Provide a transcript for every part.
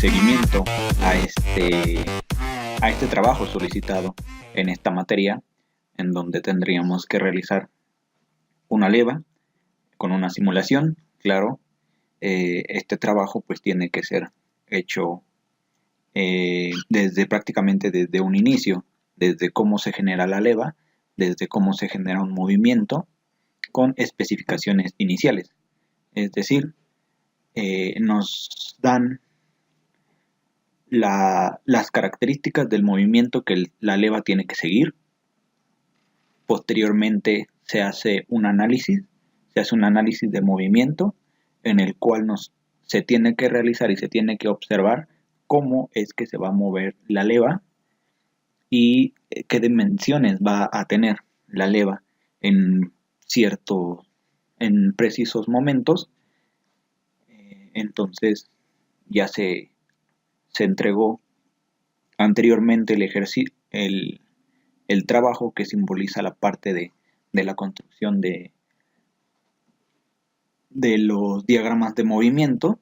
seguimiento a este trabajo solicitado en esta materia, en donde tendríamos que realizar una leva con una simulación. Claro, este trabajo pues tiene que ser hecho prácticamente desde un inicio, desde cómo se genera la leva, desde cómo se genera un movimiento, con especificaciones iniciales. Es decir, nos dan las características del movimiento que la leva tiene que seguir. Posteriormente se hace un análisis de movimiento en el cual se tiene que realizar y se tiene que observar cómo es que se va a mover la leva y qué dimensiones va a tener la leva en precisos momentos. Entonces ya se entregó anteriormente el trabajo que simboliza la parte de la construcción de los diagramas de movimiento,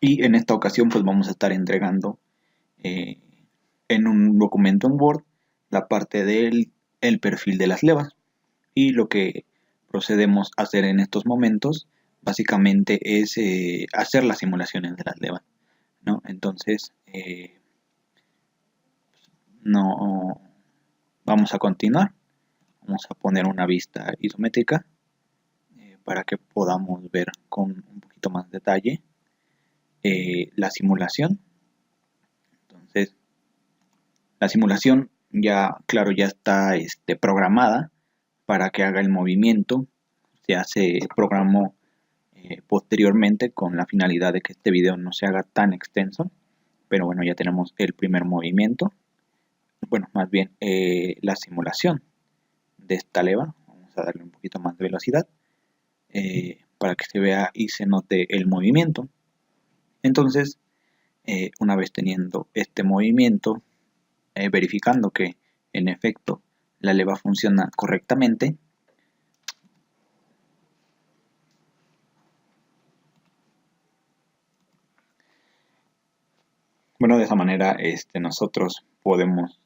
y en esta ocasión pues vamos a estar entregando en un documento en Word la parte del perfil de las levas. Y lo que procedemos a hacer en estos momentos básicamente es hacer las simulaciones de las levas, ¿no? Entonces no vamos a continuar, vamos a poner una vista isométrica para que podamos ver con un poquito más detalle la simulación. Entonces la simulación ya está programada para que haga el movimiento. Se programó posteriormente con la finalidad de que este video no se haga tan extenso, pero bueno, ya tenemos el primer movimiento, bueno, más bien la simulación de esta leva. Vamos a darle un poquito más de velocidad para que se vea y se note el movimiento. Entonces una vez teniendo este movimiento, verificando que en efecto la leva funciona correctamente, bueno, de esa manera nosotros podemos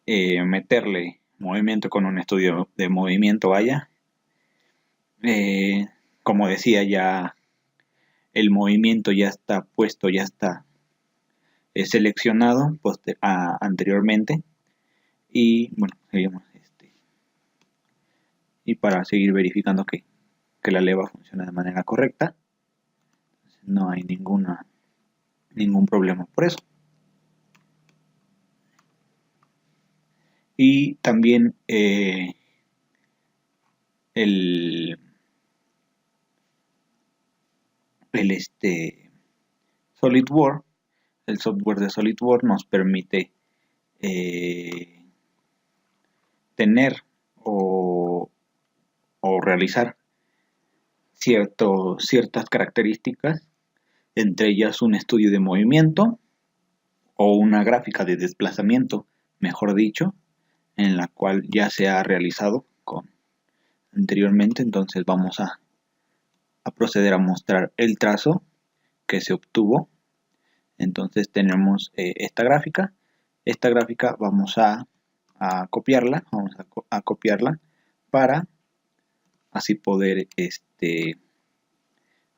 meterle movimiento con un estudio de movimiento. Como decía, ya el movimiento ya está puesto, ya está seleccionado anteriormente. Y bueno, seguimos y para seguir verificando que la leva funciona de manera correcta, no hay ningún problema por eso. Y también el SolidWorks, el software de SolidWorks nos permite tener o realizar ciertas características, entre ellas un estudio de movimiento o una gráfica de desplazamiento, mejor dicho, en la cual ya se ha realizado anteriormente. Entonces vamos a proceder a mostrar el trazo que se obtuvo. Entonces tenemos esta gráfica vamos a copiarla, para así poder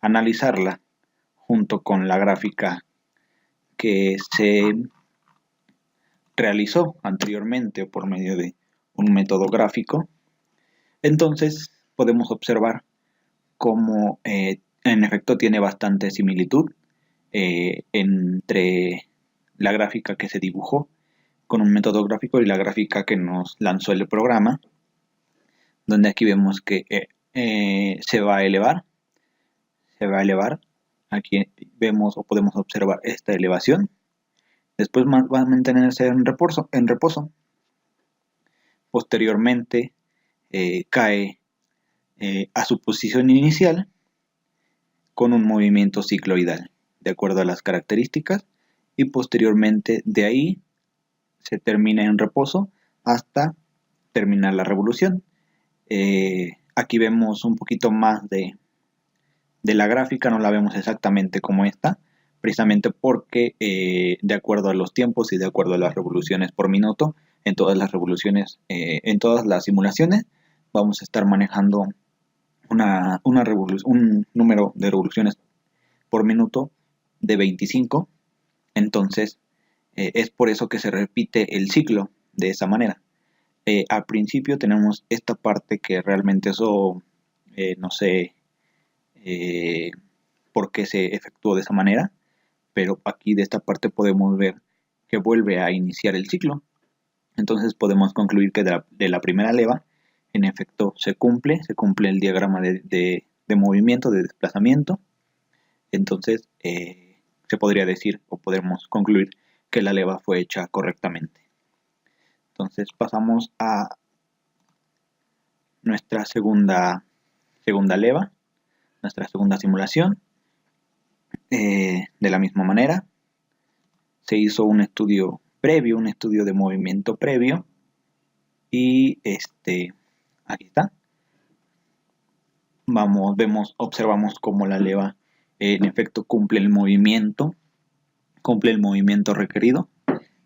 analizarla junto con la gráfica que se realizó anteriormente por medio de un método gráfico. Entonces podemos observar cómo en efecto tiene bastante similitud entre la gráfica que se dibujó con un método gráfico y la gráfica que nos lanzó el programa, donde aquí vemos que se va a elevar. Aquí vemos o podemos observar esta elevación. Después va a mantenerse en reposo. Posteriormente cae a su posición inicial con un movimiento cicloidal de acuerdo a las características, y posteriormente de ahí se termina en reposo hasta terminar la revolución. Aquí vemos un poquito más de la gráfica, no la vemos exactamente como esta, precisamente porque de acuerdo a los tiempos y de acuerdo a las revoluciones por minuto, en todas las revoluciones, en todas las simulaciones, vamos a estar manejando un número de revoluciones por minuto de 25. Entonces, es por eso que se repite el ciclo de esa manera. Al principio tenemos esta parte que realmente eso no sé por qué se efectuó de esa manera, pero aquí de esta parte podemos ver que vuelve a iniciar el ciclo. Entonces podemos concluir que de la primera leva, en efecto, se cumple el diagrama de movimiento, de desplazamiento. Entonces se podría decir o podemos concluir que la leva fue hecha correctamente. Entonces pasamos a nuestra segunda leva, nuestra segunda simulación. De la misma manera, se hizo un estudio previo, un estudio de movimiento previo, y aquí está. Observamos cómo la leva en efecto cumple el movimiento requerido.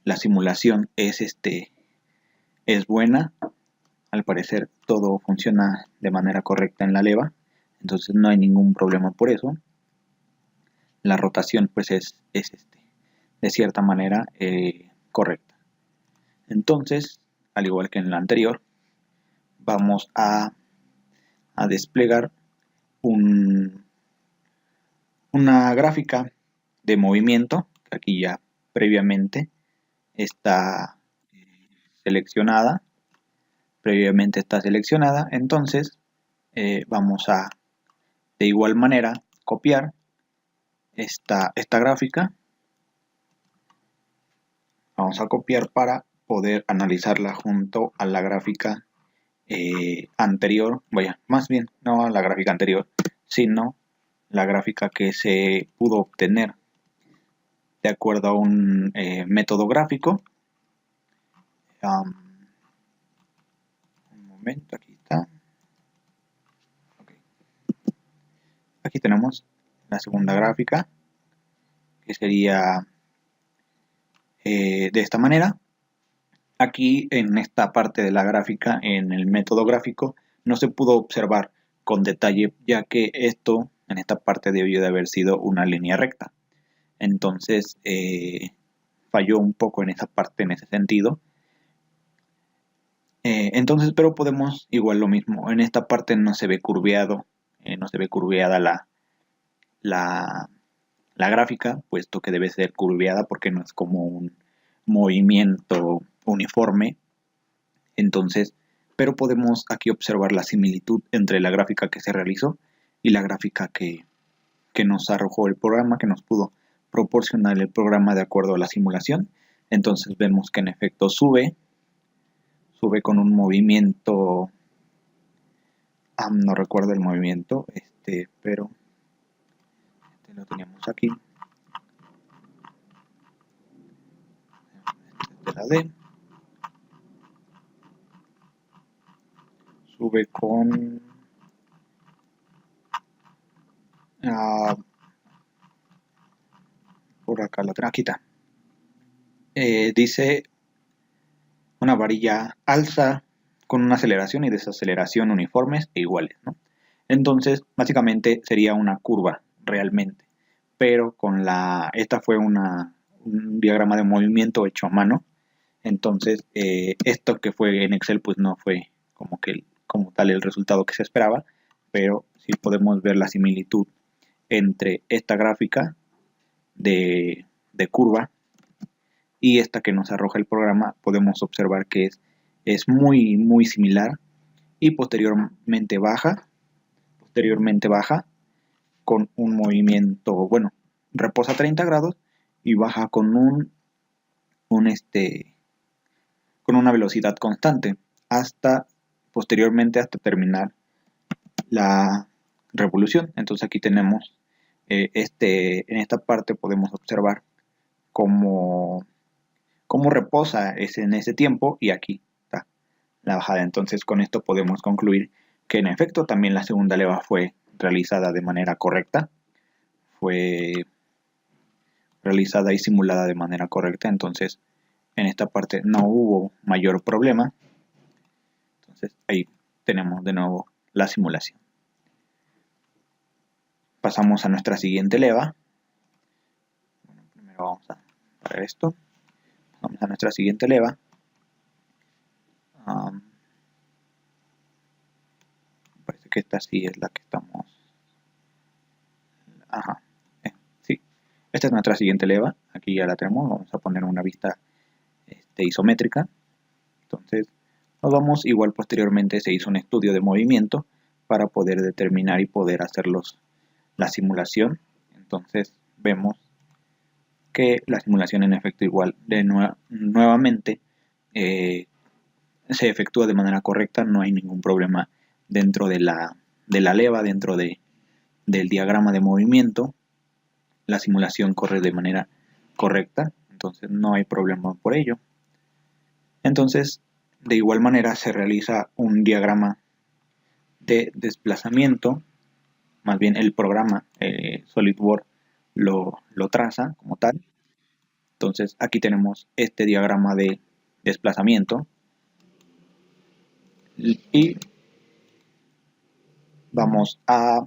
La simulación es buena. Al parecer todo funciona de manera correcta en la leva, entonces no hay ningún problema por eso. La rotación pues es de cierta manera correcta. Entonces, al igual que en la anterior, vamos a desplegar una gráfica de movimiento, que aquí ya previamente está seleccionada. Entonces vamos a de igual manera copiar esta gráfica. Vamos a copiar para poder analizarla junto a la gráfica anterior, más bien no a la gráfica anterior, sino la gráfica que se pudo obtener de acuerdo a un método gráfico. Un momento, aquí está. Okay. Aquí tenemos la segunda gráfica, que sería de esta manera. Aquí en esta parte de la gráfica, en el método gráfico, no se pudo observar con detalle, ya que esto en esta parte debió de haber sido una línea recta. Entonces falló un poco en esa parte, en ese sentido. Entonces, pero podemos igual lo mismo. En esta parte no se ve curveado, no se ve curveada la gráfica, puesto que debe ser curveada porque no es como un movimiento uniforme. Entonces, pero podemos aquí observar la similitud entre la gráfica que se realizó y la gráfica que nos arrojó el programa, que nos pudo proporcionar el programa de acuerdo a la simulación. Entonces vemos que en efecto sube con un movimiento, no recuerdo el movimiento, pero lo teníamos aquí, de la D, sube con por acá la aquí está. Dice una varilla alza con una aceleración y desaceleración uniformes e iguales, ¿no? Entonces, básicamente sería una curva realmente, pero con esta fue un diagrama de movimiento hecho a mano. Entonces, esto que fue en Excel, pues no fue como tal el resultado que se esperaba, pero sí podemos ver la similitud entre esta gráfica de curva y esta que nos arroja el programa. Podemos observar que es muy muy similar, y posteriormente baja con un movimiento, bueno, reposa 30 grados y baja con con una velocidad constante posteriormente hasta terminar la revolución. Entonces aquí tenemos en esta parte podemos observar cómo reposa en ese tiempo, y aquí está la bajada. Entonces con esto podemos concluir que en efecto también la segunda leva fue realizada de manera correcta, fue realizada y simulada de manera correcta. Entonces en esta parte no hubo mayor problema. Entonces ahí tenemos de nuevo la simulación. Pasamos a nuestra siguiente leva. Bueno, primero vamos a ver esto. Vamos a nuestra siguiente leva. Parece que esta sí es la que estamos. Ajá. Sí. Esta es nuestra siguiente leva. Aquí ya la tenemos. Vamos a poner una vista isométrica. Entonces nos vamos. Igual posteriormente se hizo un estudio de movimiento para poder determinar y poder hacer la simulación. Entonces vemos que la simulación en efecto igual nuevamente se efectúa de manera correcta. No hay ningún problema dentro de la leva, dentro del diagrama de movimiento. La simulación corre de manera correcta, entonces no hay problema por ello. Entonces de igual manera se realiza un diagrama de desplazamiento, más bien el programa SolidWorks lo traza como tal. Entonces aquí tenemos este diagrama de desplazamiento y vamos a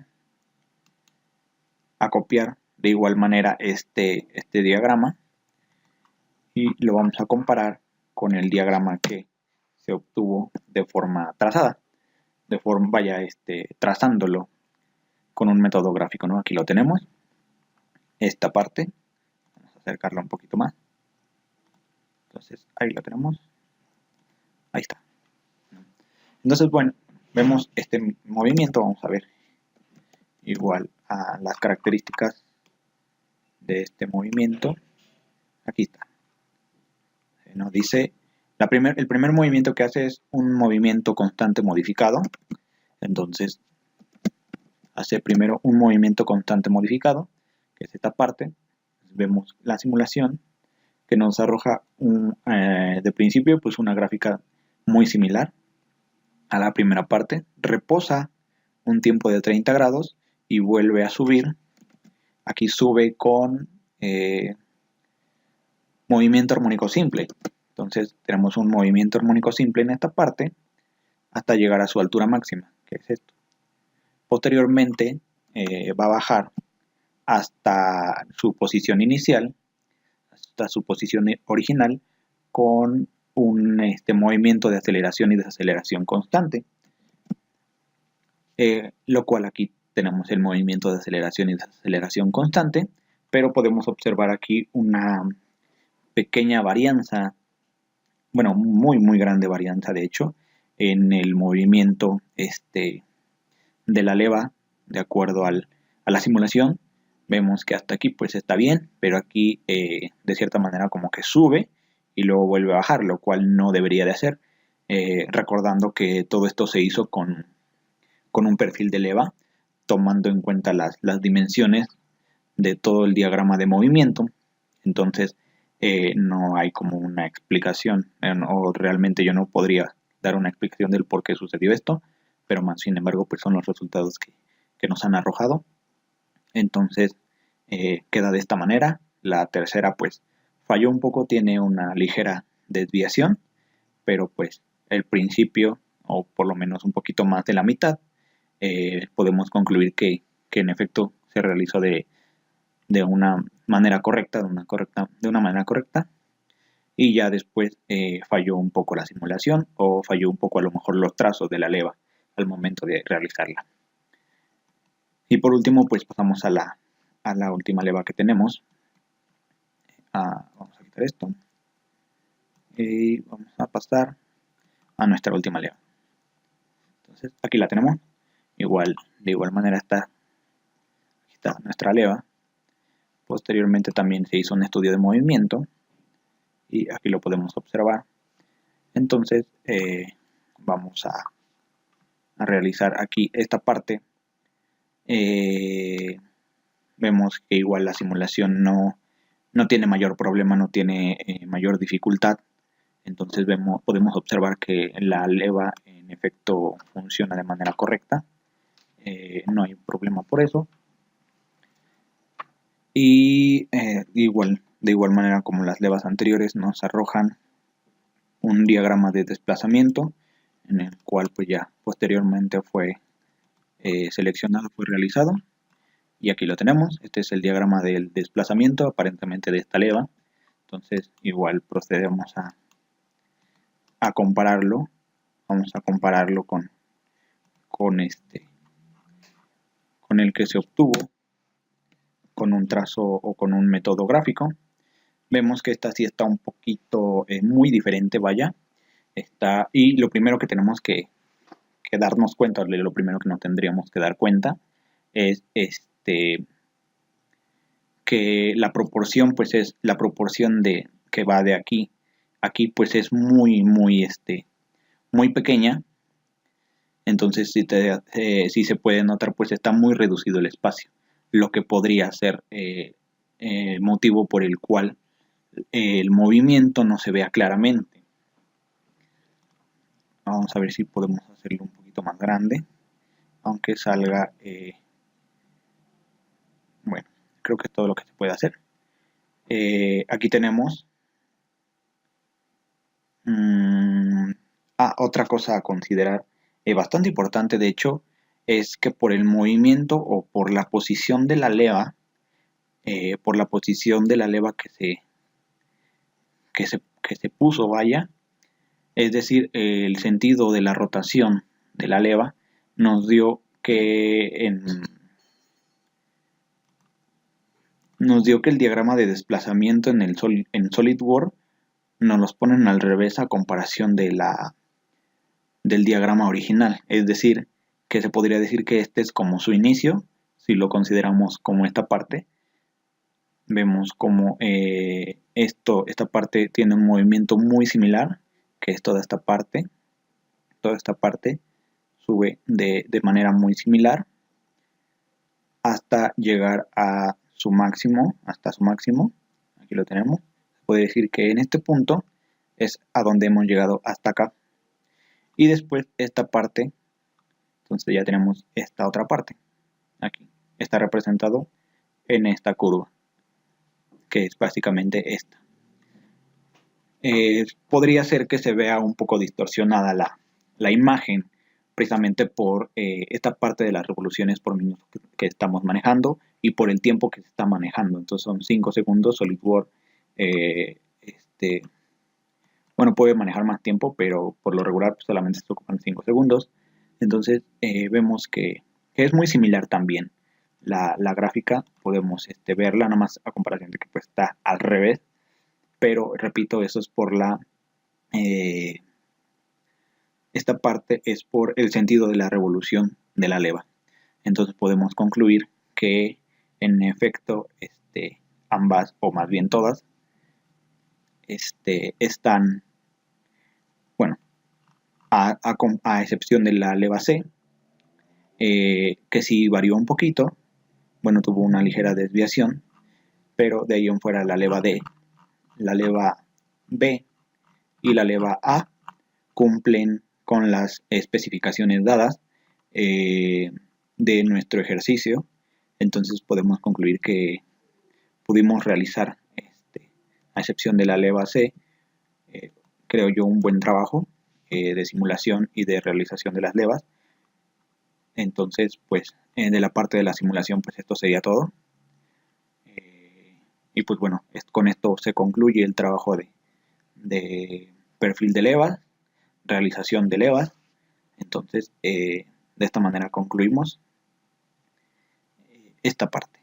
copiar de igual manera este diagrama y lo vamos a comparar con el diagrama que se obtuvo de forma trazada, trazándolo con un método gráfico, ¿no? Aquí lo tenemos, esta parte, vamos a acercarla un poquito más. Entonces ahí lo tenemos, ahí está. Entonces bueno, vemos este movimiento, vamos a ver igual a las características de este movimiento. Aquí está. Nos dice, el primer movimiento que hace es un movimiento constante modificado. Entonces hace primero un movimiento constante modificado, que es esta parte. Vemos la simulación que nos arroja de principio pues una gráfica muy similar a la primera parte. Reposa un tiempo de 30 grados y vuelve a subir. Aquí sube con movimiento armónico simple. Entonces tenemos un movimiento armónico simple en esta parte hasta llegar a su altura máxima, que es esto. Posteriormente va a bajar hasta su posición inicial, hasta su posición original, con un movimiento de aceleración y desaceleración constante. Lo cual aquí tenemos el movimiento de aceleración y desaceleración constante, pero podemos observar aquí una pequeña varianza, bueno, muy grande varianza de hecho, en el movimiento de la leva de acuerdo a la simulación. Vemos que hasta aquí pues está bien, pero aquí de cierta manera como que sube y luego vuelve a bajar, lo cual no debería de hacer, recordando que todo esto se hizo con un perfil de leva, tomando en cuenta las dimensiones de todo el diagrama de movimiento. Entonces no hay como una explicación, o realmente yo no podría dar una explicación del por qué sucedió esto, pero más sin embargo pues son los resultados que nos han arrojado. Entonces queda de esta manera. La tercera pues falló un poco, tiene una ligera desviación, pero pues el principio, o por lo menos un poquito más de la mitad, podemos concluir que en efecto se realizó de una manera correcta, de una manera correcta, y ya después falló un poco la simulación, o falló un poco a lo mejor los trazos de la leva al momento de realizarla. Y por último pues pasamos a la última leva que tenemos. Vamos a quitar esto y vamos a pasar a nuestra última leva. Entonces aquí la tenemos, de igual manera aquí está nuestra leva. Posteriormente también se hizo un estudio de movimiento y aquí lo podemos observar. Entonces vamos a realizar aquí esta parte. Vemos que igual la simulación no tiene mayor problema, no tiene mayor dificultad. Entonces podemos observar que la leva en efecto funciona de manera correcta. No hay problema por eso. Y de igual manera como las levas anteriores, nos arrojan un diagrama de desplazamiento, en el cual pues ya posteriormente fue seleccionado, fue realizado. Y aquí lo tenemos. Este es el diagrama del desplazamiento aparentemente de esta leva. Entonces igual procedemos a compararlo. Vamos a compararlo con el que se obtuvo con un trazo o con un método gráfico. Vemos que esta sí está un poquito muy diferente, vaya. Y lo primero que tenemos que darnos cuenta, lo primero que nos tendríamos que dar cuenta es que la proporción pues es la proporción de que va de aquí pues es muy pequeña. Entonces si se puede notar pues está muy reducido el espacio, lo que podría ser el motivo por el cual el movimiento no se vea claramente. Vamos a ver si podemos hacerlo un poquito más grande, aunque salga bueno, creo que es todo lo que se puede hacer. Aquí tenemos otra cosa a considerar, bastante importante de hecho, es que por el movimiento o por la posición de la leva, que se puso, vaya, es decir, el sentido de la rotación de la leva nos dio que el diagrama de desplazamiento en SolidWorks nos los ponen al revés a comparación del diagrama original. Es decir, que se podría decir que este es como su inicio, si lo consideramos como esta parte. Vemos como esta parte tiene un movimiento muy similar, que es toda esta parte. Toda esta parte sube de manera muy similar hasta llegar a su máximo, aquí lo tenemos. Se puede decir que en este punto es a donde hemos llegado hasta acá. Y después esta parte, entonces ya tenemos esta otra parte, aquí, está representado en esta curva, que es básicamente esta. Podría ser que se vea un poco distorsionada la imagen, precisamente por esta parte de las revoluciones por minuto que estamos manejando y por el tiempo que se está manejando. Entonces son 5 segundos. SolidWorks bueno, puede manejar más tiempo, pero por lo regular pues, solamente se ocupan 5 segundos. Entonces vemos que es muy similar también la gráfica. Podemos verla nada más a comparación de que pues, está al revés. Pero repito, eso es por esta parte es por el sentido de la revolución de la leva. Entonces podemos concluir que en efecto ambas, o más bien todas, están, bueno, a excepción de la leva C, que sí varió un poquito, bueno, tuvo una ligera desviación, pero de ahí en fuera la leva D, la leva B y la leva A cumplen con las especificaciones dadas de nuestro ejercicio. Entonces podemos concluir que pudimos realizar, a excepción de la leva C, creo yo, un buen trabajo de simulación y de realización de las levas. Entonces, pues, de la parte de la simulación, pues esto sería todo. Y pues bueno, con esto se concluye el trabajo de perfil de levas, realización de levas. Entonces, de esta manera concluimos esta parte.